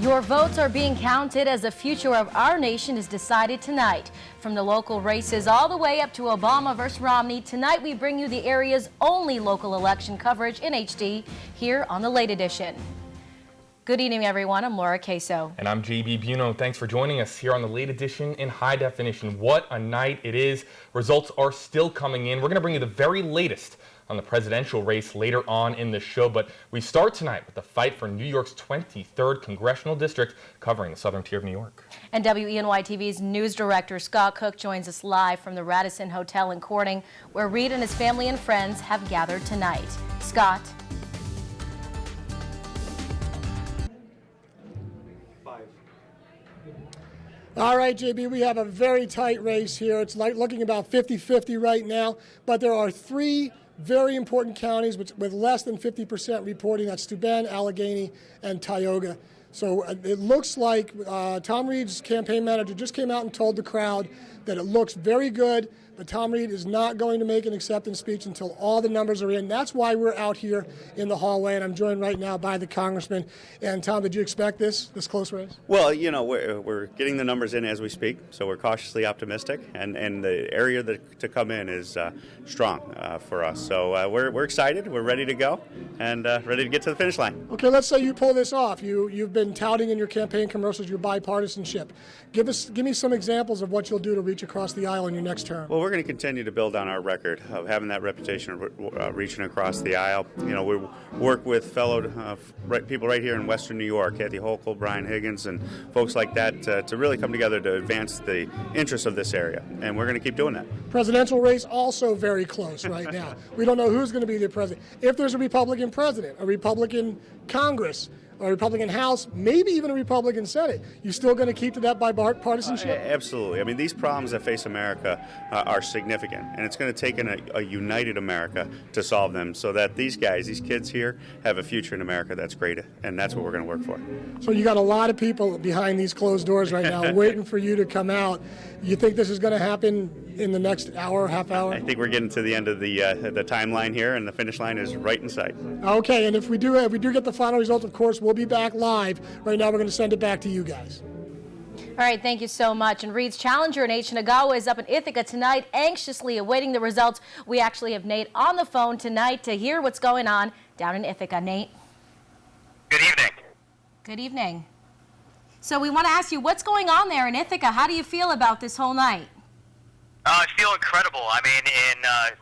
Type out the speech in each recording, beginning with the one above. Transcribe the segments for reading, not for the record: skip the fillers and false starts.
Your votes are being counted as the future of our nation is decided tonight. From the local races all the way up to Obama versus Romney, tonight we bring you the area's only local election coverage in HD here on the Late Edition. Good evening, everyone. I'm Laura Queso. And I'm JB Buno. Thanks for joining us here on the Late Edition in high definition. What a night it is. Results are still coming in. We're going to bring you the very latest on the presidential race later on in the show, but we start tonight with the fight for New York's 23rd congressional district, covering the southern tier of New York. And WENY TV's news director Scott Cook joins us live from the Radisson Hotel in Corning, where Reed and his family and friends have gathered tonight. Scott. All right, JB, we have a very tight race here. It's like looking about 50-50 right now, but there are three very important counties with less than 50% reporting. That's Steuben, Allegheny, and Tioga. So it looks like Tom Reed's campaign manager just came out and told the crowd that it looks very good, but Tom Reed is not going to make an acceptance speech until all the numbers are in. That's why we're out here in the hallway, and I'm joined right now by the congressman. And Tom, did you expect this close race? Well, you know, we're getting the numbers in as we speak, so we're cautiously optimistic, and the area to come in is strong for us. So we're excited, we're ready to go, and ready to get to the finish line. Okay, let's say you pull this off. You've been touting in your campaign commercials your bipartisanship. Give me some examples of what you'll do to reach across the aisle in your next term. Well, we're going to continue to build on our record of having that reputation of reaching across the aisle. You know, we work with fellow people right here in Western New York, Kathy Hochul, Brian Higgins, and folks like that to really come together to advance the interests of this area, and we're going to keep doing that. Presidential race also very close right now. We don't know who's going to be the president. If there's a Republican president, a Republican Congress, a Republican House, maybe even a Republican Senate, you still going to keep to that bipartisanship? Absolutely. I mean, these problems that face America are significant, and it's going to take a united America to solve them so that these kids here, have a future in America that's great, and that's what we're going to work for. So you got a lot of people behind these closed doors right now waiting for you to come out. You think this is going to happen in the next hour, half hour? I think we're getting to the end of the timeline here, and the finish line is right in sight. Okay, and if we do get the final result, of course, we'll be back live. Right now, we're going to send it back to you guys. All right, thank you so much. And Reed's challenger, Nate Shinagawa, is up in Ithaca tonight, anxiously awaiting the results. We actually have Nate on the phone tonight to hear what's going on down in Ithaca. Nate. Good evening. Good evening. So we want to ask you, what's going on there in Ithaca? How do you feel about this whole night? I feel incredible. I mean,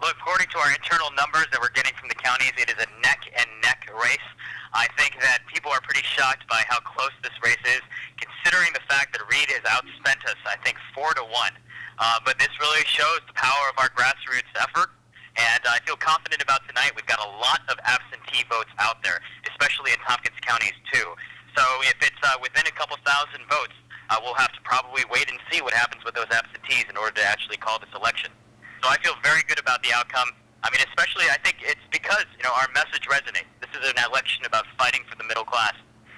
according to our internal numbers that we're getting from the counties, it is a neck-and-neck race. I think that people are pretty shocked by how close this race is, considering the fact that Reed has outspent us, I think, 4-1. But this really shows the power of our grassroots effort, and I feel confident about tonight. We've got a lot of absentee votes out there, especially in Tompkins counties, too. So if it's within a couple thousand votes, we'll have to probably wait and see what happens with those absentees in order to actually call this election. So I feel very good about the outcome. I mean, especially I think it's because, you know, our message resonates. This is an election about fighting for the middle class.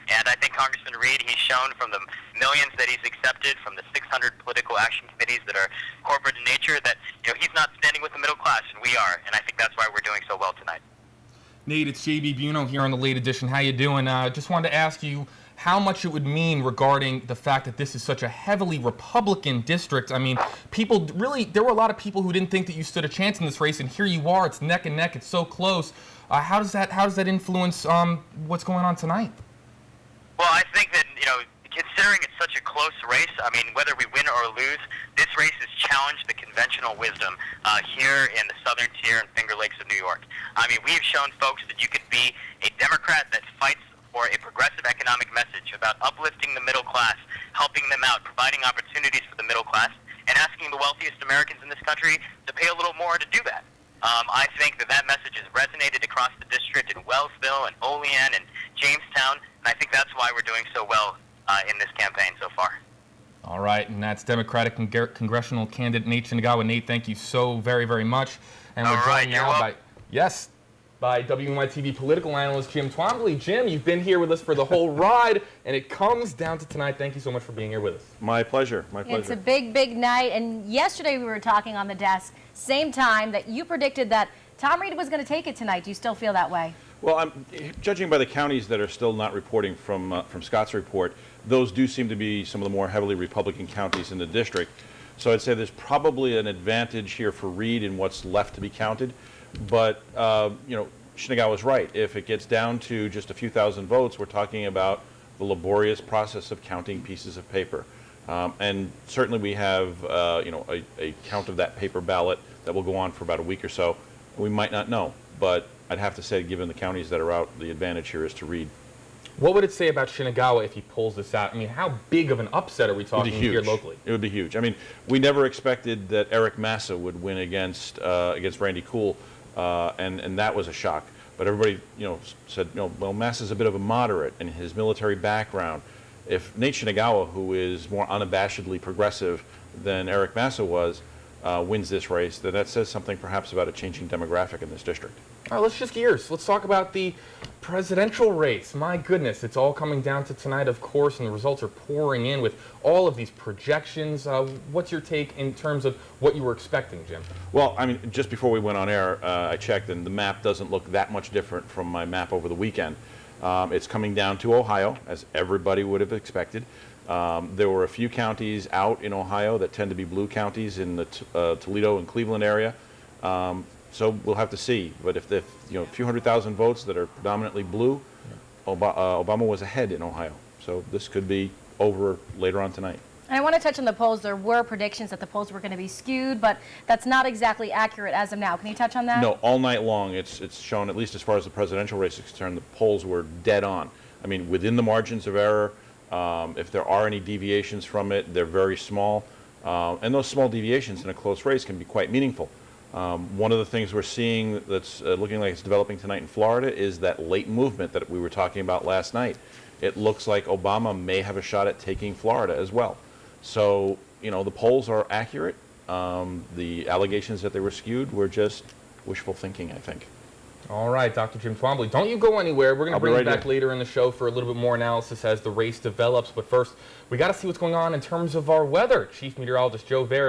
And I think Congressman Reed, he's shown from the millions that he's accepted, from the 600 political action committees that are corporate in nature, that, you know, he's not standing with the middle class, and we are. And I think that's why we're doing so well tonight. Nate, it's JB Buno here on the Late Edition. How you doing? Just wanted to ask you how much it would mean regarding the fact that this is such a heavily Republican district. I mean, there were a lot of people who didn't think that you stood a chance in this race, and here you are. It's neck and neck. It's so close. How does that influence what's going on tonight? Well, I think that, you know, considering it's such a close race, I mean, whether we win or lose, this race has challenged the conventional wisdom here in the southern tier and Finger Lakes of New York. I mean, we've shown folks that you could be a Democrat that fights for a progressive economic message about uplifting the middle class, helping them out, providing opportunities for the middle class, and asking the wealthiest Americans in this country to pay a little more to do that. I think that message has resonated across the district in Wellsville and Olean and Jamestown, and I think that's why we're doing so well in this campaign so far. All right, and that's Democratic congressional candidate Nate Shinagawa. Nate, thank you so very, very much. And we're joined now by WENY TV political analyst Jim Twombly. Jim, you've been here with us for the whole ride, and it comes down to tonight. Thank you so much for being here with us. My pleasure. My pleasure. It's a big, big night, and yesterday we were talking on the desk, same time that you predicted that Tom Reed was going to take it tonight. Do you still feel that way? Well, judging by the counties that are still not reporting from Scott's report, those do seem to be some of the more heavily Republican counties in the district. So I'd say there's probably an advantage here for Reed in what's left to be counted. But, you know, Shinagawa's right. If it gets down to just a few thousand votes, we're talking about the laborious process of counting pieces of paper. And certainly we have, you know, a count of that paper ballot that will go on for about a week or so. We might not know, but I'd have to say, given the counties that are out, the advantage here is to Reed. What would it say about Shinagawa if he pulls this out? I mean, how big of an upset are we talking here locally? It would be huge. I mean, we never expected that Eric Massa would win against Randy Kuhl, and that was a shock. But everybody, you know, said, you know, well, Massa's a bit of a moderate in his military background. If Nate Shinagawa, who is more unabashedly progressive than Eric Massa was, wins this race, then that says something perhaps about a changing demographic in this district. All right, let's shift gears. Let's talk about the presidential race. My goodness, it's all coming down to tonight, of course, and the results are pouring in with all of these projections. What's your take in terms of what you were expecting, Jim? Well, I mean, just before we went on air, I checked, and the map doesn't look that much different from my map over the weekend. It's coming down to Ohio, as everybody would have expected. There were a few counties out in Ohio that tend to be blue counties in the Toledo and Cleveland area. So we'll have to see. But if you know, a few 100,000 votes that are predominantly blue, Obama was ahead in Ohio. So this could be over later on tonight. And I want to touch on the polls. There were predictions that the polls were going to be skewed, but that's not exactly accurate as of now. Can you touch on that? No, all night long it's shown, at least as far as the presidential race is concerned, the polls were dead on. I mean, within the margins of error. If there are any deviations from it, they're very small. And those small deviations in a close race can be quite meaningful. One of the things we're seeing that's looking like it's developing tonight in Florida is that late movement that we were talking about last night. It looks like Obama may have a shot at taking Florida as well. So, you know, the polls are accurate. The allegations that they were skewed were just wishful thinking, I think. All right, Dr. Jim Twombly, don't you go anywhere. We're going to bring you back later in the show for a little bit more analysis as the race develops. But first, we got to see what's going on in terms of our weather. Chief Meteorologist Joe Vera